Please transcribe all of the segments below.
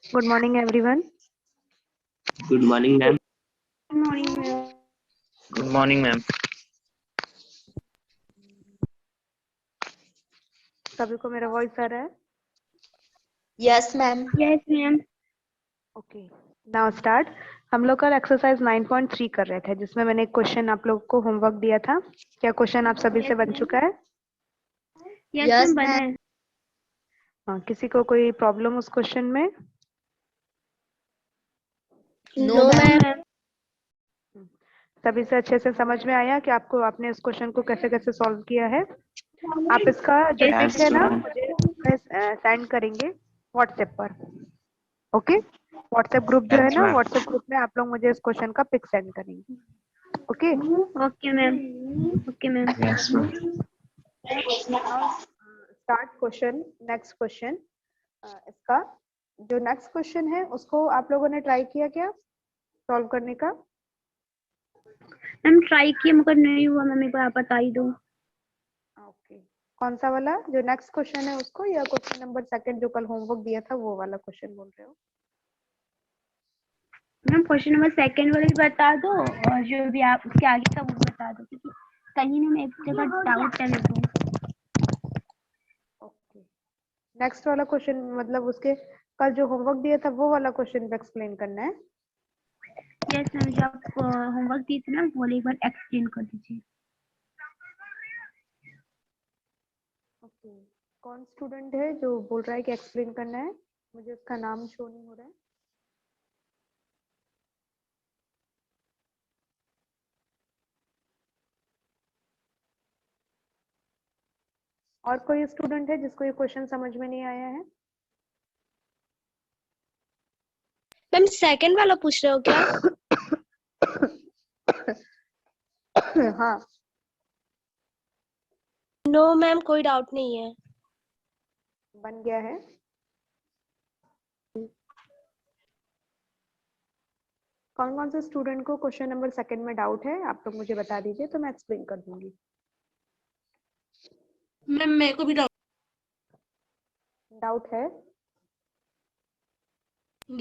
Good morning, everyone. Good morning, ma'am. Good morning, ma'am. Good morning, ma'am. सभी को मेरा voice आ रहा है? Yes, ma'am. Yes, ma'am. Okay, now start. हम लोग कल एक्सरसाइज 9.3 कर रहे थे, जिसमें मैंने एक क्वेश्चन आप लोग को होमवर्क दिया था। क्या क्वेश्चन आप सभी से बन चुका है? Yes, Yes, ma'am. बना ma'am. है। हाँ, किसी को कोई प्रॉब्लम उस क्वेश्चन में? No, ma'am. सभी से अच्छे से समझ में आया कि आपने इस क्वेश्चन को कैसे कैसे सॉल्व किया है? आप इसका जो Yes, पिक है ना, ma'am. मुझे सेंड करेंगे व्हाट्सएप पर। ओके, व्हाट्सएप ग्रुप जो है Yes, ना, ma'am. व्हाट्सएप ग्रुप में आप लोग मुझे इस क्वेश्चन का पिक सेंड करेंगे। Okay, Okay, ma'am. Okay, ma'am. Yes, ma'am. Start question. Next question, इसका जो नेक्स्ट क्वेश्चन है उसको आप लोगों ने ट्राई किया क्या सॉल्व करने का? मैम ट्राई किया मगर नहीं हुआ, मम्मी को आप बता ही दो। ओके, कौन सा वाला जो नेक्स्ट क्वेश्चन है उसको, या क्वेश्चन नंबर सेकंड जो कल होमवर्क दिया था वो वाला क्वेश्चन बोल रहे हो? मैम क्वेश्चन नंबर सेकंड वाला भी बता दो और जो भी आप उसके आगे का वो बता दो, क्योंकि कहीं ना मैं एक जगह डाउट है मेरे को। ओके, नेक्स्ट वाला क्वेश्चन मतलब उसके कल जो होमवर्क दिया था वो वाला क्वेश्चन पे एक्सप्लेन करना है। यस मैम, जो आप होमवर्क दिए थे ना वो एक बार एक्सप्लेन कर दीजिए। ओके, कौन स्टूडेंट है जो बोल रहा है कि एक्सप्लेन करना है? मुझे उसका नाम शो नहीं हो रहा है। और कोई स्टूडेंट है जिसको ये क्वेश्चन समझ में नहीं आया है? मैम सेकंड वाला पूछ रहे हो क्या? हाँ, नो मैम, कोई डाउट नहीं है। बन गया है। कौन कौन से स्टूडेंट को क्वेश्चन नंबर सेकंड में डाउट है आप लोग मुझे बता दीजिए, तो मैं एक्सप्लेन कर दूंगी। मैम मेरे को भी डाउट है?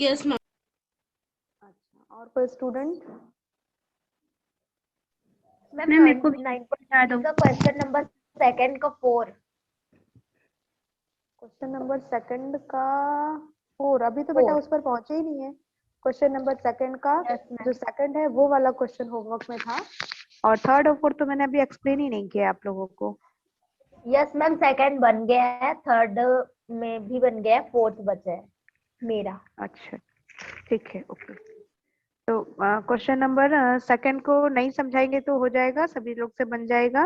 Yes ma'am. अच्छा, और कोई स्टूडेंट? मैम मेरे को भी बता दो। क्वेश्चन नंबर सेकंड का 4। क्वेश्चन नंबर सेकंड का 4? अभी तो बेटा उस पर पहुंचे ही नहीं है। क्वेश्चन नंबर सेकंड का जो सेकंड है वो वाला क्वेश्चन होमवर्क में था, और थर्ड और फोर्थ तो मैंने अभी एक्सप्लेन ही नहीं किया आप लोगों को। यस मैम, सेकंड बन गया है, थर्ड में भी बन गया है, फोर्थ बचा है मेरा। अच्छा, ठीक है, ओके। तो क्वेश्चन नंबर सेकंड को नहीं समझाएंगे तो हो जाएगा, सभी लोग से बन जाएगा।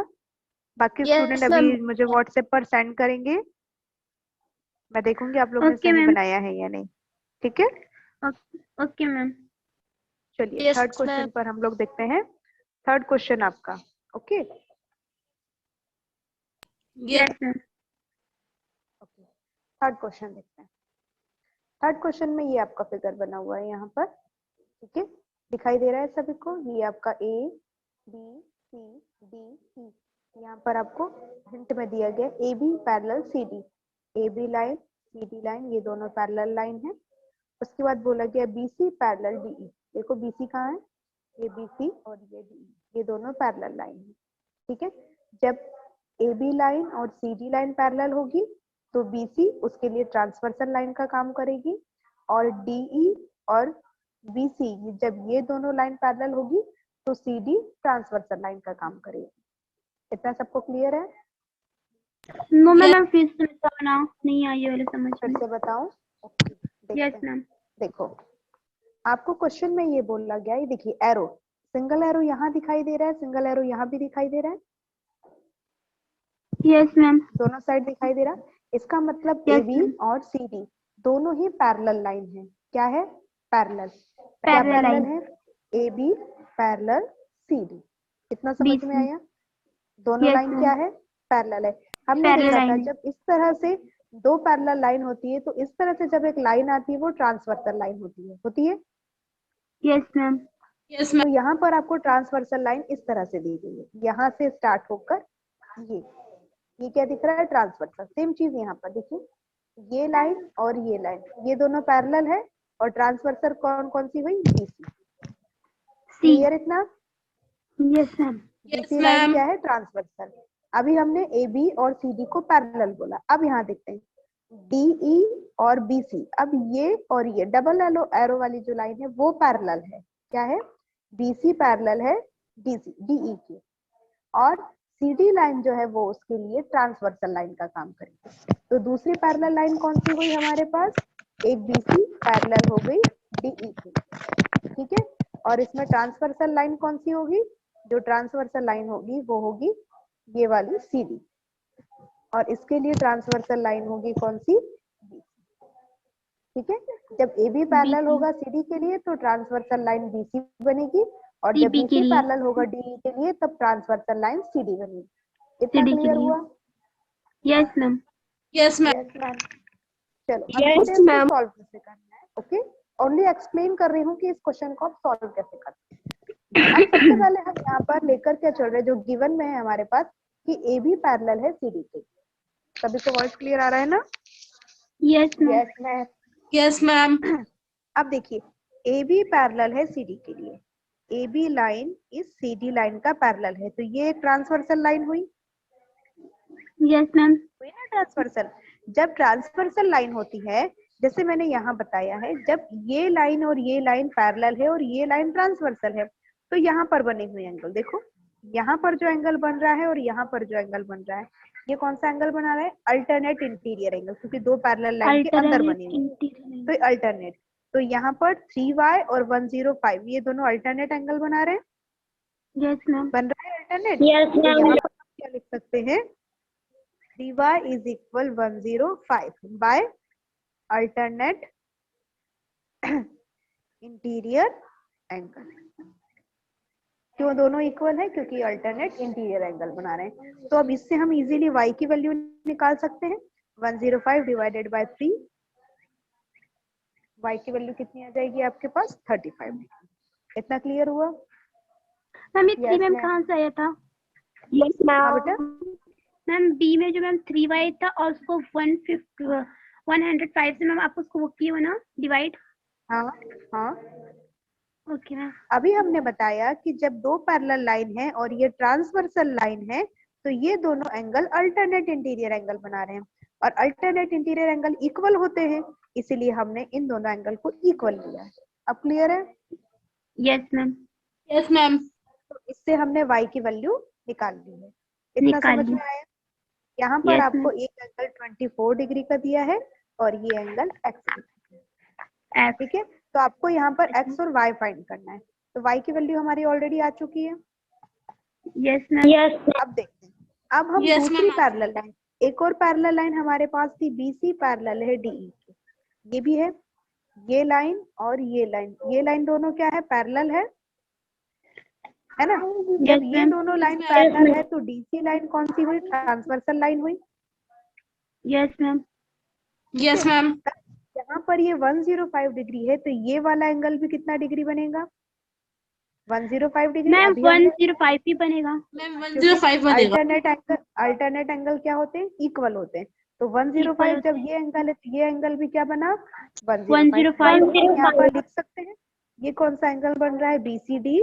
बाकी स्टूडेंट यस मैम। अभी मुझे व्हाट्सएप पर सेंड करेंगे, मैं देखूंगी आप लोग ने ओके सही मैम। बनाया है या नहीं। ठीक है, ओके मैम। चलिए थर्ड यस क्वेश्चन मैम। पर हम लोग देखते हैं। थर्ड क्वेश्चन आपका, okay yes ma'am. Okay, third question देखते हैं। थर्ड क्वेश्चन में ये आपका फिगर बना हुआ है यहाँ पर, ठीक है, दिखाई दे रहा है सभी को? ये आपका ए बी सी डी ई, यहाँ पर आपको हिंट में दिया गया a B parallel C d. A b line c d line ये दोनों पैरेलल लाइन है। उसके बाद बोला गया b c parallel d e. देखो बी सी कहाँ है? ये बी सी और ये डी ई, ये दोनों पैरेलल लाइन है। ठीक है, जब ए बी लाइन और सी डी लाइन पैरेलल होगी तो बी सी उसके लिए ट्रांसवर्सल लाइन का काम करेगी, और डी ई और बी सी जब ये दोनों लाइन पैरेलल होगी तो सी डी ट्रांसवर्सल लाइन का काम करेगी। इतना सबको क्लियर है? नो मैम फिर से बताना, नहीं आई वाले समझ फिर में। से बताऊं? ओके, देखते यस हैं। मैम। देखो, आपको क्वेश्चन में ये बोला गया है, देखिए एरो, सिंगल एरो यहाँ दिखाई दे रहा है, सिंगल एरो यहाँ भी दिखाई दे रहा है, यस मैम। दोनों साइड दिखाई दे रहा है। इसका मतलब ए यस बी मैम। और सी डी दोनों ही पैरेलल लाइन है। क्या है? पैरेलल। क्या पैरेलल पैरेलल लाइन। है? A B parallel C D. कितना समझ में आया? दोनों यस लाइन मैम। क्या है? पैरेलल है। हमने पैरेलल देखा था लाइन है। जब इस तरह से दो पैरेलल लाइन होती है तो इस तरह से जब एक लाइन आती है वो ट्रांसवर्सल लाइन होती है। Yes ma'am. तो यहाँ पर आपको ट्रांसवर्सल लाइन इस तरह से दी गई है, यहाँ से स्टार्ट होकर ये क्या दिख रहा है? ट्रांसवर्सल। सेम चीज यहाँ पर देखिए, ये लाइन और ये लाइन, ये दोनों पैरेलल है और ट्रांसवर्सल कौन कौन सी हुई, बीसी। सी। क्लियर इतना? Yes ma'am. बीसी लाइन क्या है, ट्रांसवर्सल। अभी हमने ए बी और सी डी को पैरेलल बोला। अब यहाँ देखते हैं डीई और बीसी। अब ये और ये डबल एरो वाली जो लाइन है वो पैरेलल है। क्या है, बीसी पैरेलल है डीसी डीई की, और सीडी लाइन जो है वो उसके लिए ट्रांसवर्सल लाइन का काम करेगी। तो दूसरी पैरेलल लाइन कौन सी हुई हमारे पास, एक बीसी पैरेलल हो गई डीई की, ठीक है। और इसमें ट्रांसवर्सल लाइन कौन सी होगी, जो ट्रांसवर्सल लाइन होगी वो होगी ये वाली सीडी, और इसके लिए ट्रांसवर्सल लाइन होगी कौन सी, ठीक है। जब ए बी पैरेलल होगा सीडी के लिए तो ट्रांसवर्सल लाइन बीसी बनेगी, और जब CB के बीसी लिए। पैरेलल होगा डीई के लिए तब ट्रांसवर्सल लाइन सीडी बनेगी। इतना CD के क्लियर लिए। हुआ? Yes ma'am. Yes ma'am. चलो हम देखते हैं इसको सॉल्व कैसे करना है। ओके, ओनली एक्सप्लेन कर रही हूँ कि इस क्वेश्चन को आप सॉल्व कैसे करते हैं। अब सबसे पहले हम यहाँ पर लेकर क्या चल रहे हैं, जो गिवन में है हमारे पास कि ए बी पैरेलल है सीडी के। सभी को वॉइस क्लियर आ रहा है ना? Yes ma'am. Yes ma'am. Yes ma'am. अब देखिए ए बी पैरेलल है सीडी के लिए, ए बी लाइन इस सीडी लाइन का पैरेलल है, तो ये एक ट्रांसवर्सल लाइन हुई, यस मैम। हुई ना ट्रांसवर्सल। जब ट्रांसवर्सल लाइन होती है, जैसे मैंने यहाँ बताया है, जब ये लाइन और ये लाइन पैरेलल है और ये लाइन ट्रांसवर्सल है, तो यहाँ पर बने हुए एंगल देखो, यहाँ पर जो एंगल बन रहा है और यहाँ पर जो एंगल बन रहा है, ये कौन सा एंगल बना रहा है, अल्टरनेट इंटीरियर एंगल, क्योंकि दो पैरेलल लाइन के अंदर बने हुए, तो अल्टरनेट। तो यहाँ पर 3y और 105 ये दोनों अल्टरनेट एंगल बना रहे हैं। Yes ma'am. बन रहा है अल्टरनेट। यस तो मैम। यहाँ पर हम क्या लिख सकते हैं, 3y is equal 105 by alternate interior angle. क्यों दोनों इक्वल है, क्योंकि अल्टरनेट इंटीरियर एंगल बना रहे हैं। तो अब इससे हम इजीली y की वैल्यू निकाल सकते हैं, 105 डिवाइडेड बाय 3, y की वैल्यू कितनी आ जाएगी आपके पास, 35। इतना क्लियर हुआ? मैम ये Yes, 3 मैम ma'am. कहाँ से आया था? यस हाँ मैम। बेटा, मैम बी में जो मैम 3y था और उसको 105 से मैम आप उसको वो किए हो ना डिवाइड। हाँ हाँ। Okay ma'am. अभी हमने बताया कि जब दो पैरेलल लाइन है और ये ट्रांसवर्सल लाइन है, तो ये दोनों एंगल अल्टरनेट इंटीरियर एंगल बना रहे हैं, और अल्टरनेट इंटीरियर एंगल इक्वल होते हैं, इसीलिए हमने इन दोनों एंगल को इक्वल लिया है। अब क्लियर है? Yes ma'am. Yes ma'am. तो इससे हमने y की वैल्यू निकाल ली है। इतना निकाल समझ ली। में आया? यहाँ पर Yes, आपको एक एंगल 24 डिग्री का दिया है और ये एंगल x, F। ठीक है। तो आपको यहाँ पर x और y फाइंड करना है, तो y की वैल्यू हमारी ऑलरेडी आ चुकी है। Yes ma'am. यस। अब देखते हैं, अब हम Yes, दूसरी ma'am. पैरेलल लाइन, एक और पैरेलल लाइन हमारे पास थी, BC पैरेलल है DE की, ये भी है, ये लाइन और ये लाइन दोनों क्या है, पैरेलल है ना। जब ये ma'am. दोनों लाइन पैरेलल है तो DC लाइन कौन सी हुई, ट्रांसवर्सल लाइन हुई। Yes ma'am. Yes ma'am. यहाँ पर ये 105 डिग्री है, तो ये वाला एंगल भी कितना डिग्री बनेगा, 105 डिग्री। मैम अभी हमने 105 ही बनेगा। मैम 105 बनेगा। अल्टरनेट एंगल क्या होते हैं, इक्वल होते हैं, तो 105 जब ये एंगल है तो ये एंगल भी क्या बना, 105। यहाँ पर लिख सकते हैं ये कौन सा एंगल बन रहा है, BCD,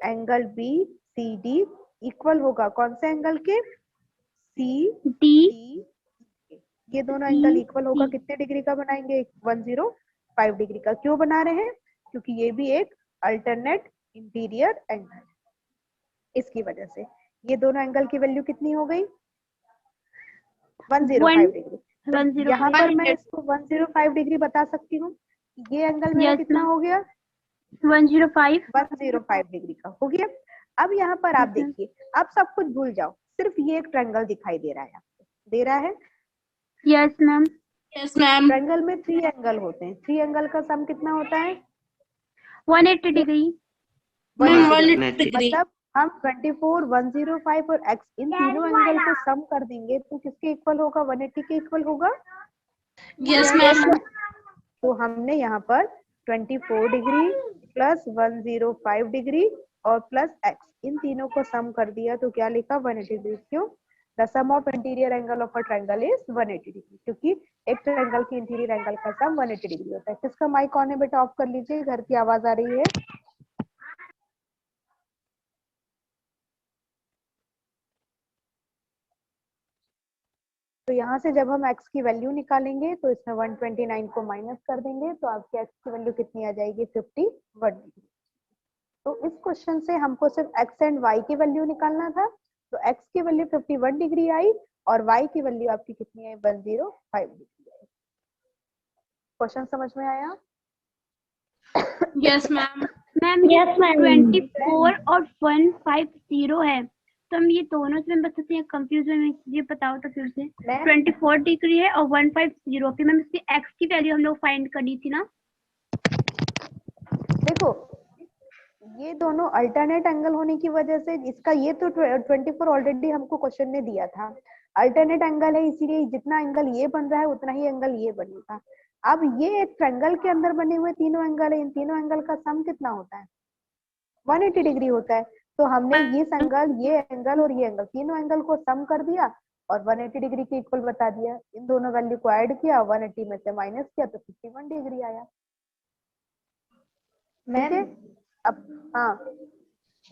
एंगल BCD इक्वल होगा कौन से एंगल के, CD। ये दोनों एंगल इक्वल होगा कितने डिग्री का बनाएंगे, 105 डिग्री का। क्यों बना रहे हैं, क्योंकि ये भी एक अल्टरनेट इंटीरियर एंगल है, इसकी वजह से ये दोनों एंगल की वैल्यू कितनी हो गई, 105 डिग्री। यहाँ पर मैं इसको 105 डिग्री बता सकती हूँ, ये एंगल मेरा कितना हो गया, 105 डिग्री का हो गया। अब यहाँ पर आप देखिए, अब सब कुछ भूल जाओ, सिर्फ ये एक ट्रायंगल दिखाई दे रहा है आपको, दे रहा है। Yes ma'am. Yes ma'am. Triangle में 3 एंगल होते हैं, 3 एंगल का सम कितना होता है, 180 डिग्री। 180 डिग्री। मतलब हम 24, 105 और x इन तीनों एंगल को सम कर देंगे तो किसके इक्वल होगा, 180 के इक्वल होगा। Yes ma'am. तो हमने यहाँ पर 24 डिग्री प्लस 105 डिग्री और प्लस x इन तीनों को सम कर दिया, तो क्या लिखा, 180 डिग्री। क्यों, the sum of interior angle of a triangle is 180 degree, क्योंकि एक ट्रायंगल की इंटीरियर एंगल का सम 180 डिग्री होता है। किसका माइक ऑन है बेटा? ऑफ कर लीजिए, घर की आवाज आ रही है। तो यहाँ से जब हम x की वैल्यू निकालेंगे तो इसमें 129 को माइनस कर देंगे तो आपकी x की वैल्यू कितनी आ जाएगी? 51 डिग्री। तो इस क्वेश्चन से हमको सिर्फ x एंड y की वैल्यू निकालना था। तो x की वैल्यू 51 डिग्री आई और y की वैल्यू आपकी कितनी है? 105 डिग्री आई। क्वेश्चन समझ में आया? Yes ma'am. Ma'am yes ma'am 24 और 150 है, तो हम ये दोनों से बता सकते हैं कंफ्यूज में, ये बताओ तो फिर से। 24 डिग्री है और 150, फिर मैम इसकी x की वैल्यू हम लोग फाइंड करनी थी ना। देखो ये दोनों अल्टरनेट एंगल होने की वजह से इसका ये तो 24 ऑलरेडी हमको क्वेश्चन में दिया था। अल्टरनेट एंगल है इसीलिए जितना एंगल ये बन रहा है उतना ही एंगल ये बनेगा। अब ये एक ट्रायंगल के अंदर बने हुए तीनों एंगल है, इन तीनों एंगल का सम कितना होता है? 180 डिग्री होता है। तो हमने ये एंगल और ये एंगल तीनों एंगल को सम कर दिया और 180 डिग्री के इक्वल बता दिया। इन दोनों वैल्यू को ऐड किया, 180 में से माइनस किया तो 51 डिग्री आया। ठीक है? अब हाँ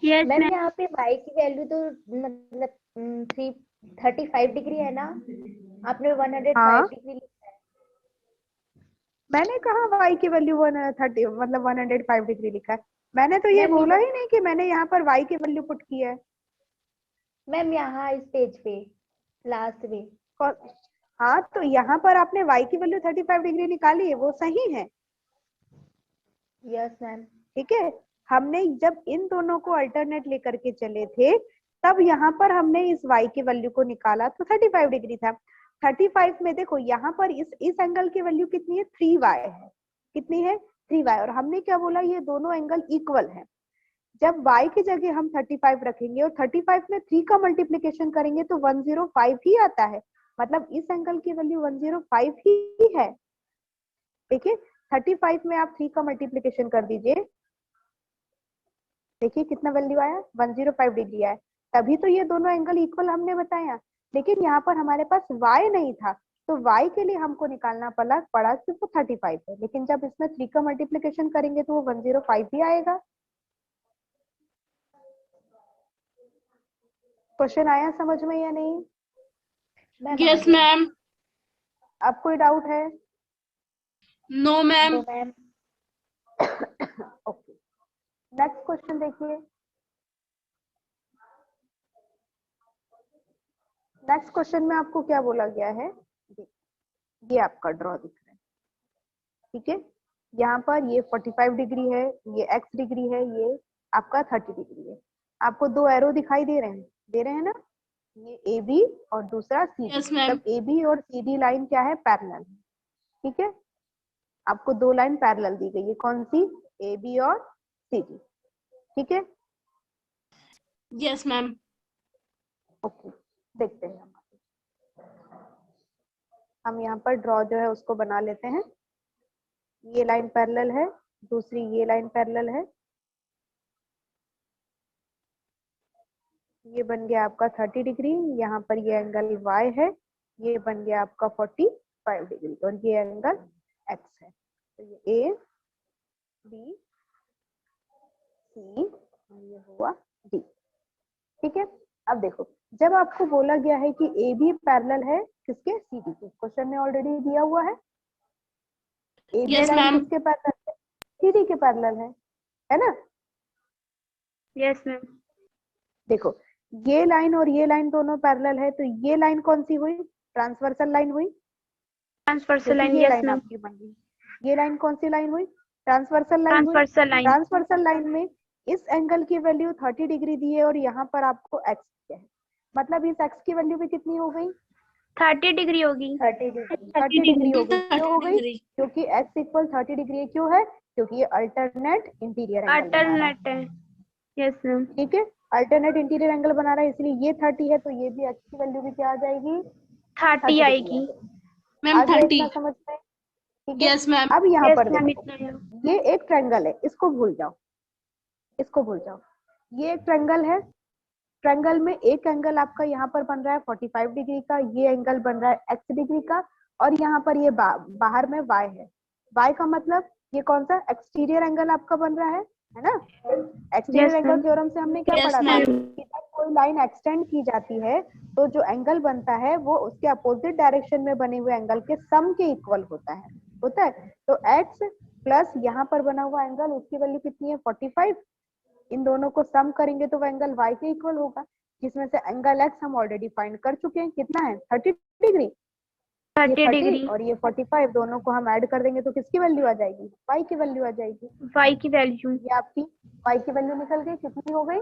मैम यहाँ पे y की वैल्यू तो मतलब 35 डिग्री है ना, आपने 105 डिग्री लिखा है। मैंने कहा y की वैल्यू 130 मतलब 105 डिग्री लिखा है। मैंने तो ये बोला ही नहीं कि मैंने यहाँ पर y की वैल्यू पुट की है। मैम यहाँ इस पेज पे लास्ट में। हाँ तो यहाँ पर आपने y की वैल्यू 35 डिग्री निकाली है, वो सही है। Yes ma'am. ठीक है, हमने जब इन दोनों को अल्टरनेट लेकर के चले थे तब यहाँ पर हमने इस y की वैल्यू को निकाला तो 35 डिग्री था। 35 में देखो यहाँ पर इस एंगल की वैल्यू कितनी है? 3y है। कितनी है? 3y। और हमने क्या बोला? ये दोनों एंगल इक्वल है। जब y की जगह हम 35 रखेंगे और 35 में 3 का मल्टीप्लीकेशन करेंगे तो 105 ही आता है। मतलब इस एंगल की वैल्यू 105 ही है। देखिए 35 में आप 3 का मल्टीप्लीकेशन कर दीजिए, देखिए कितना वैल्यू आया? 105 डिग्री आया। तभी तो ये दोनों एंगल इक्वल हमने बताया। लेकिन यहाँ पर हमारे पास y नहीं था तो y के लिए हमको निकालना पड़ा सिर्फ 35 है। लेकिन जब इसमें 3 का मल्टीप्लीकेशन करेंगे तो वो 105 ही आएगा। क्वेश्चन आया समझ में या नहीं? Yes ma'am. अब कोई डाउट है? No ma'am. Okay, next question देखिए। नेक्स्ट क्वेश्चन में आपको क्या बोला गया है? ये आपका ड्रॉ दिख रहा है। ठीक है, यहाँ पर ये 45 डिग्री है, ये x डिग्री है, ये आपका 30 डिग्री है। आपको दो एरो दिखाई दे रहे हैं ना? ये AB और दूसरा CD। मतलब AB और CD लाइन क्या है? पैरेलल। ठीक है, आपको दो लाइन पैरेलल दी गई है। कौन सी? AB और CD। ठीक है? Yes ma'am. ओके, देखते हैं हम यहाँ पर ड्रॉ जो है उसको बना लेते हैं। ये लाइन पैरेलल है, दूसरी ये लाइन पैरेलल है। ये बन गया आपका 30 डिग्री। यहाँ पर ये एंगल y है, ये बन गया आपका 45 डिग्री और ये एंगल x है। तो ये A B C और ये हुआ D। ठीक है, अब देखो जब आपको बोला गया है कि AB पैरेलल है किसके? CD के। क्वेश्चन में ऑलरेडी दिया हुआ है AB लाइन किसके पैरेलल है? CD के पैरेलल है ना? Yes ma'am. देखो ये लाइन और ये लाइन दोनों पैरेलल है तो ये लाइन कौन सी हुई? ट्रांसवर्सल लाइन हुई। Transversal line. ये लाइन आपकी बन गई। ये लाइन कौन सी लाइन हुई? Transversal line. ट्रांसवर्सल लाइन में इस एंगल की वैल्यू 30 डिग्री दी है और यहाँ पर आपको x है। मतलब इस x की वैल्यू भी कितनी हो गई? 30 डिग्री होगी। 30 डिग्री हो गई। क्यों हो गई? क्योंकि x इक्वल 30 डिग्री क्यों है? क्योंकि ये अल्टरनेट इंटीरियर अल्टरनेट है। Yes ma'am. ठीक है, अल्टरनेट इंटीरियर एंगल बना रहा है इसलिए ये 30 है तो ये भी x की वैल्यू भी क्या आ जाएगी? 30 आएगी मैम। 30 समझ में? ठीक है। Yes ma'am. अब यहाँ पर देखो ये एक ट्रायंगल है, इसको भूल जाओ, इसको भूल जाओ। ये एक ट्रायंगल है, ट्रायंगल में एक एंगल आपका यहाँ पर बन रहा है 45 डिग्री का, ये एंगल बन रहा है x डिग्री का, और यहाँ पर ये बाहर में y है। y का मतलब ये कौन सा एक्सटीरियर एंगल आपका बन रहा है ना। एक्सटीरियर एंगल थ्योरम से हमने क्या पढ़ा था कि जब कोई लाइन एक्सटेंड की जाती है तो जो एंगल बनता है वो उसके अपोजिट डायरेक्शन में बने हुए एंगल के सम के इक्वल होता है। तो x प्लस यहाँ पर बना हुआ एंगल, उसकी वैल्यू कितनी है 45, इन दोनों को सम करेंगे तो वो एंगल y के इक्वल होगा, जिसमें से एंगल x हम ऑलरेडी फाइंड कर चुके हैं, कितना है 30 डिग्री। 30 डिग्री और ये 45, दोनों को हम ऐड कर देंगे तो किसकी वैल्यू आ जाएगी, y की वैल्यू आ जाएगी। y की वैल्यू, ये आपकी y की वैल्यू निकल गई, कितनी हो गई।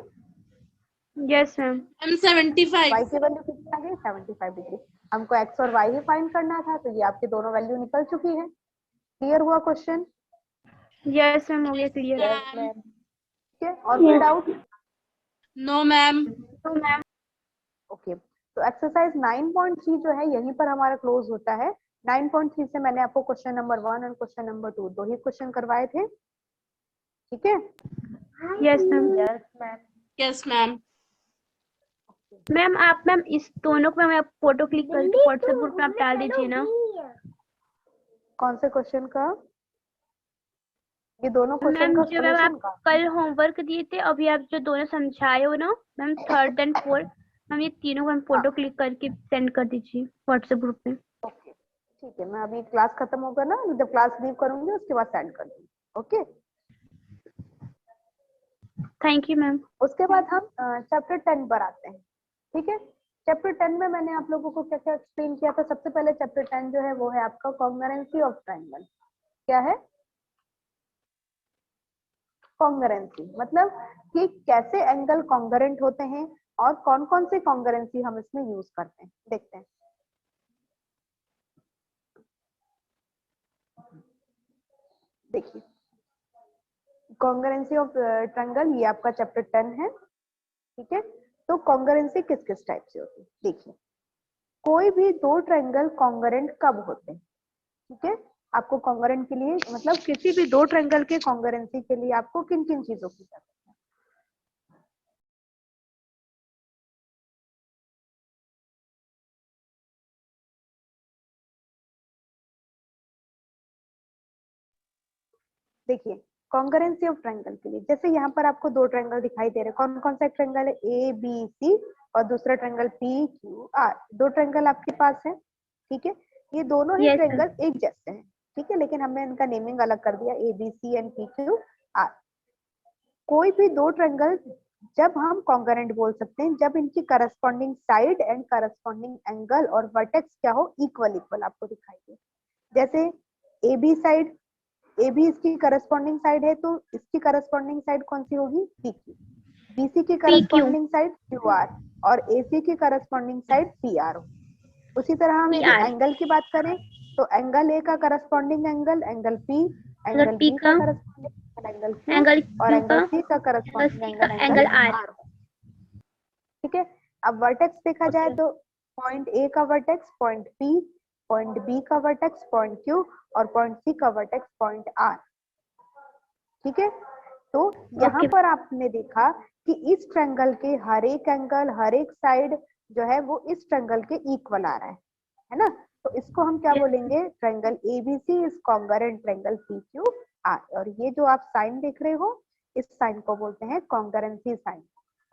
यस मैम, y की वैल्यू कितनी आ गई 75 डिग्री। हमको x और y ही फाइंड करना था, तो ये आपकी दोनों वैल्यू निकल चुकी है। क्लियर हुआ क्वेश्चन। यस मैम, हो गया क्लियर। ठीक है, और कोई डाउट। No ma'am. ओके, तो एक्सरसाइज 9.3 जो है यहीं पर हमारा क्लोज होता है। 9.3 से मैंने आपको क्वेश्चन नंबर 1 और क्वेश्चन नंबर 2 दो ही क्वेश्चन करवाए थे। ठीक है, yes ma'am. Yes ma'am. Ma'am आप मैम इस दोनों को मैम फोटो क्लिक करके व्हाट्सएप ग्रुप में आप डाल दीजिए ना। कौन से क्वेश्चन का, ये दोनों मैम क्वेश्चन का जो मैम सॉल्यूशन आप का। कल होमवर्क दिए थे, अभी आप जो दोनों समझाए हो ना ma'am, 3rd and 4th, ma'am ये तीनों मैम फोटो क्लिक करके सेंड कर दीजिए व्हाट्सएप ग्रुप में। ओके ठीक है, मैं अभी क्लास खत्म होगा ना, जब क्लास लीव करूंगी उसके बाद सेंड कर दूंगी। Okay, thank you ma'am. उसके बाद हम चैप्टर 10 पर आते हैं। ठीक है, चैप्टर 10 में मैंने आप लोगों को क्या क्या एक्सप्लेन किया था। सबसे पहले चैप्टर 10 जो है वो है आपका कॉन्ग्रुएंसी ऑफ ट्रायंगल। क्या है कॉन्ग्रुएंसी, मतलब कि कैसे एंगल कॉन्ग्रुएंट होते हैं और कौन कौन से कॉन्ग्रुएंसी हम इसमें यूज करते हैं, देखते हैं। देखिए, कॉन्ग्रुएंसी ऑफ ट्रायंगल, ये आपका चैप्टर 10 है। ठीक है, तो कॉन्ग्रुएंसी किस किस टाइप से होती है। देखिए, कोई भी दो ट्रायंगल कॉन्ग्रुएंट कब होते हैं। ठीक है, आपको कॉन्ग्रुएंट के लिए मतलब किसी भी दो ट्रायंगल के कॉन्ग्रुएंसी के लिए आपको किन किन चीजों की जरूरत है। देखिए, कॉन्ग्रुएंसी ऑफ ट्रायंगल के लिए, जैसे यहाँ पर आपको दो ट्रायंगल दिखाई दे रहे हैं। कौन कौन सा ट्रायंगल है, ए बी सी, और दूसरा ट्रायंगल पी क्यू आर। दो ट्रायंगल आपके पास है। ठीक है, ये दोनों ही Yes, ट्रायंगल एक जैसे हैं। ठीक है, लेकिन हमने इनका नेमिंग अलग कर दिया, a b c and p q r. कोई भी दो ट्रायंगल जब हम कॉन्ग्रुएंट बोल सकते हैं जब इनकी corresponding side and corresponding angle और वर्टेक्स क्या हो, इक्वल इक्वल आपको दिखाई दे। जैसे A B side, A B इसकी करस्पॉन्डिंग साइड है, तो इसकी करस्पॉन्डिंग साइड कौन सी होगी, पी क्यू। बीसी की करस्पॉन्डिंग साइड क्यू आर, और एसी की करस्पॉन्डिंग साइड पी आर हो। उसी तरह हम यदि एंगल की बात करें तो एंगल ए का corresponding angle angle P, angle B का करस्पॉन्डिंग एंगल क्यू, और एंगल सी का करस्पॉन्डिंग एंगल आर। ठीक है, अब वर्टेक्स देखा जाए तो पॉइंट ए का vertex point P, point B का वर्टेक्स पॉइंट क्यू, और पॉइंट सी का वर्टेक्स पॉइंट आर। ठीक है, तो यहाँ पर आपने देखा कि इस ट्रायंगल के हर एक एंगल, हर एक साइड जो है वो इस ट्रायंगल के इक्वल आ रहा है ना। तो इसको हम क्या बोलेंगे, triangle ABC is congruent triangle PQ R. और ये जो आप साइन देख रहे हो, इस साइन को बोलते हैं कॉन्ग्रुएंसी साइन।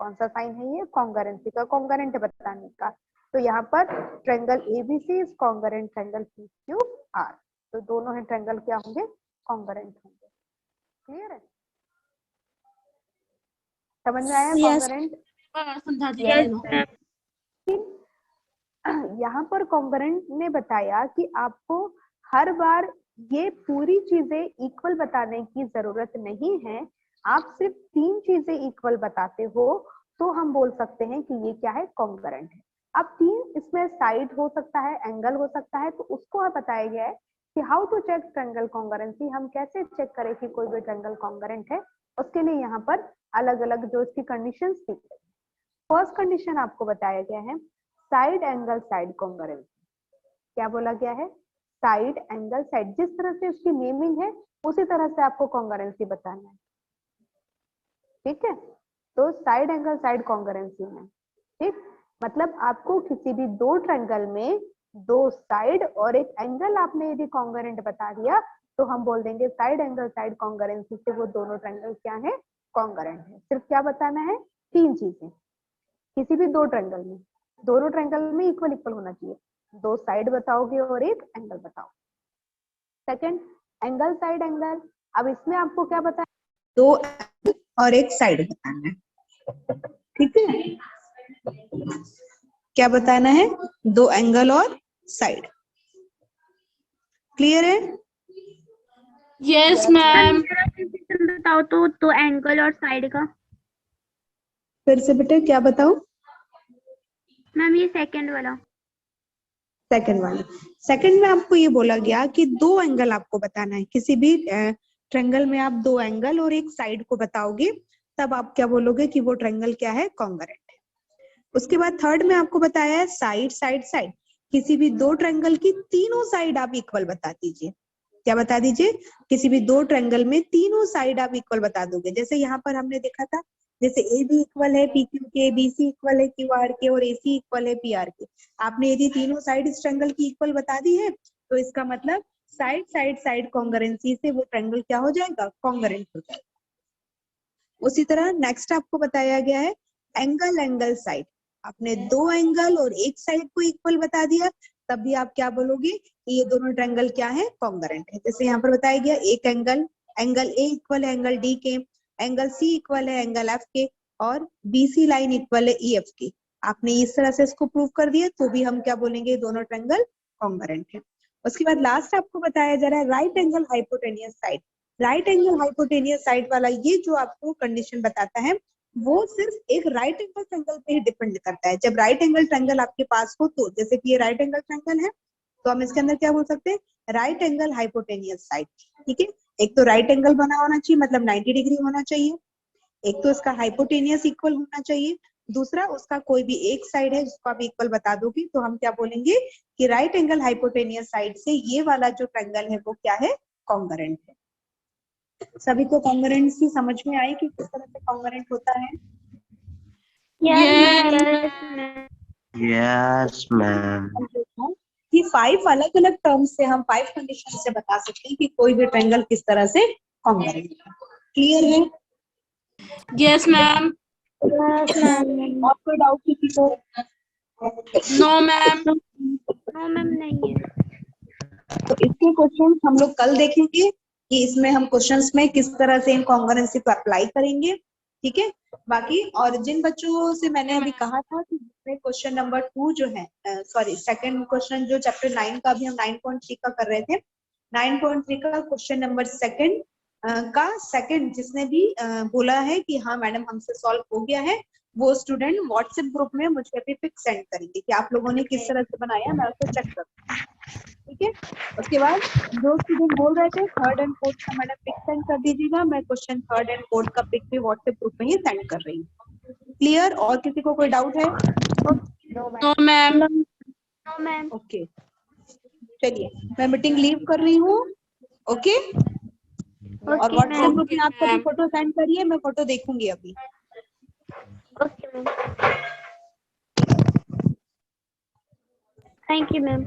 कौन सा साइन है ये, कॉन्ग्रुएंसी का, कॉन्ग्रुएंट बताने का। तो यहाँ पर triangle ABC is congruent triangle PQ R. तो दोनों है ट्रायंगल क्या होंगे, कॉन्ग्रुएंट होंगे। क्लियर है, समझ में आया कॉन्ग्रुएंट। समझा दीजिए। यहाँ पर कॉन्ग्रुएंट ने बताया कि आपको हर बार ये पूरी चीजें इक्वल बताने की जरूरत नहीं है। आप सिर्फ तीन चीजें इक्वल बताते हो तो हम बोल सकते हैं कि ये क्या है, कॉन्ग्रुएंट है। अब तीन इसमें साइड हो सकता है, एंगल हो सकता है, तो उसको बताया गया है कि how to check triangle congruency. हम कैसे चेक करें कि कोई भी ट्रायंगल कॉन्ग्रुएंट है, उसके लिए यहाँ पर अलग अलग जो इसकी कंडीशंस दी गई। फर्स्ट कंडीशन आपको बताया गया है साइड एंगल साइड कॉन्ग्रुएंसी। क्या बोला गया है, साइड एंगल साइड, जिस तरह से इसकी नेमिंग है उसी तरह से आपको कॉन्ग्रुएंसी बताना है। ठीक है, तो साइड एंगल साइड कॉन्ग्रुएंसी में ठीक, मतलब आपको किसी भी दो ट्रायंगल में दो साइड और एक एंगल आपने यदि कॉन्ग्रुएंट बता दिया तो हम बोल देंगे साइड एंगल साइड कॉन्ग्रुएंसी से वो दोनों ट्रायंगल क्या है, कॉन्ग्रुएंट है। सिर्फ क्या बताना है, तीन चीजें। किसी भी दो ट्रायंगल में, दोनों ट्रायंगल में इक्वल इक्वल होना चाहिए, दो साइड बताओगे और एक एंगल बताओ। Second, angle side angle. अब इसमें आपको क्या बताना, दो और एक साइड बताना है, ठीक है। क्या बताना है, दो एंगल और साइड। क्लियर है? Yes, ma'am. बताओ तो एंगल और साइड का। फिर से बेटे क्या बताओ? मैम ये सेकंड वाला। सेकंड वाला, सेकंड में आपको ये बोला गया कि दो एंगल आपको बताना है। किसी भी ट्रायंगल में आप दो एंगल और एक साइड को बताओगे तब आप क्या बोलोगे कि वो ट्रायंगल क्या है, कॉन्ग्रुएंट है। उसके बाद थर्ड में आपको बताया है साइड साइड साइड। किसी भी दो ट्रायंगल की तीनों साइड आप इक्वल बता दीजिए। क्या बता दीजिए? किसी भी दो ट्रायंगल में तीनों साइड आप इक्वल बता दोगे। जैसे यहाँ पर हमने देखा था, जैसे ए बी इक्वल है पी क्यू के, बी सी इक्वल है क्यू आर के और ए सी इक्वल है पी आर के। आपने यदि तीनों साइड इस ट्रायंगल की इक्वल बता दी है तो इसका मतलब साइड साइड साइड कॉन्ग्रुएंसी से वो ट्रायंगल क्या हो जाएगा, कॉन्ग्रुएंट हो जाएगा। उसी तरह नेक्स्ट आपको बताया गया है एंगल एंगल साइड। आपने दो एंगल और एक साइड को इक्वल बता दिया तब भी आप क्या बोलोगे कि ये दोनों ट्रायंगल क्या है, कॉन्ग्रुएंट है। जैसे यहाँ पर बताया गया एक एंगल, एंगल ए इक्वल है एंगल डी के, एंगल सी इक्वल है एंगल एफ के और बीसी लाइन इक्वल है ई एफ की। आपने इस तरह से इसको प्रूव कर दिया तो भी हम क्या बोलेंगे, दोनों ट्रायंगल कॉन्ग्रुएंट है। उसके बाद लास्ट आपको बताया जा रहा है right angle hypotenuse side. Right angle hypotenuse side वाला ये जो आपको कंडीशन बताता है वो सिर्फ एक राइट एंगल ट्रायंगल पे ही डिपेंड करता है। जब राइट एंगल ट्रायंगल आपके पास हो तो, जैसे कि ये राइट एंगल ट्रायंगल है तो हम इसके अंदर क्या बोल सकते हैं, राइट एंगल हाइपोटेनियस साइड। ठीक है, एक तो राइट एंगल बना होना चाहिए, मतलब 90 डिग्री होना चाहिए, एक तो इसका हाइपोटेनियस इक्वल होना चाहिए, दूसरा उसका कोई भी एक साइड है जिसको आप इक्वल बता दोगे तो हम क्या बोलेंगे कि राइट एंगल हाइपोटेनियस साइड से ये वाला जो ट्रायंगल है वो क्या है, कॉन्ग्रुएंट है। सभी को कॉन्ग्रुएंसी समझ में आई कि किस तरह से कॉन्ग्रुएंट होता है? Yes, ma'am. कि 5 अलग अलग टर्म्स से हम 5 कंडीशन से बता सकते हैं कि कोई भी ट्रायंगल किस तरह से कॉन्ग्रुएंट है। क्लियर है? Yes, ma'am. और कोई डाउट किसी को? No, ma'am. नो मैम नहीं है। तो इसके क्वेश्चन हम लोग कल देखेंगे कि इसमें हम क्वेश्चंस में किस तरह से इन कॉन्ग्रुएंसी को अप्लाई करेंगे। ठीक है, बाकी और जिन बच्चों से मैंने अभी कहा था कि क्वेश्चन नंबर 2 जो है, सॉरी सेकंड क्वेश्चन जो चैप्टर 9 का भी हम 9.3 का कर रहे थे, 9.3 का क्वेश्चन नंबर सेकंड का सेकंड जिसने भी बोला है कि हाँ मैडम हमसे सॉल्व हो गया है, वो स्टूडेंट व्हाट्सएप ग्रुप में मुझे अभी पिक सेंड करेंगे कि आप लोगों ने किस तरह से बनाया, मैं उसको चेक करूंगी। ठीक है, उसके बाद जो स्टूडेंट बोल रहे थे थर्ड एंड फोर्थ का मैडम पिक सेंड कर दीजिएगा, मैं क्वेश्चन थर्ड एंड फोर्थ का पिक भी व्हाट्सएप ग्रुप में ही सेंड कर रही हूँ। क्लियर? और किसी को कोई डाउट है? No, ma'am. No ma'am. Okay, चलिए मैं मीटिंग लीव कर रही हूँ। ओके, और व्हाट्सएप ग्रुप में आप सभी फोटो सेंड करिए, मैं फोटो देखूंगी अभी। Okay ma'am, thank you ma'am.